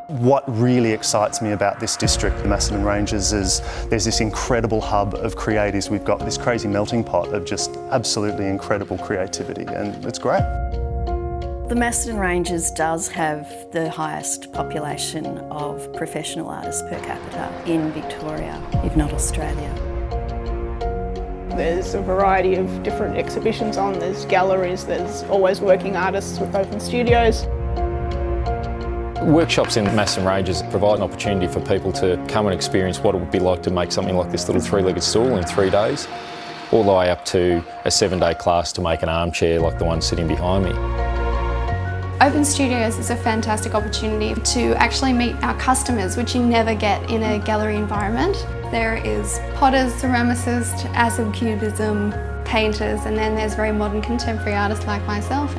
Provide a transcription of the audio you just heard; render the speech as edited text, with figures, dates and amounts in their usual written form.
What really excites me about this district, the Macedon Ranges, is there's this incredible hub of creatives. We've got this crazy melting pot of just absolutely incredible creativity, and it's great. The Macedon Ranges does have the highest population of professional artists per capita in Victoria, if not Australia. There's a variety of different exhibitions on, there's galleries, there's always working artists with open studios. Workshops in Macedon Ranges provide an opportunity for people to come and experience what it would be like to make something like this little three-legged stool in 3 days, all the way up to a 7-day class to make an armchair like the one sitting behind me. Open Studios is a fantastic opportunity to actually meet our customers, which you never get in a gallery environment. There is potters, ceramicists, acid cubism, painters, and then there's very modern contemporary artists like myself.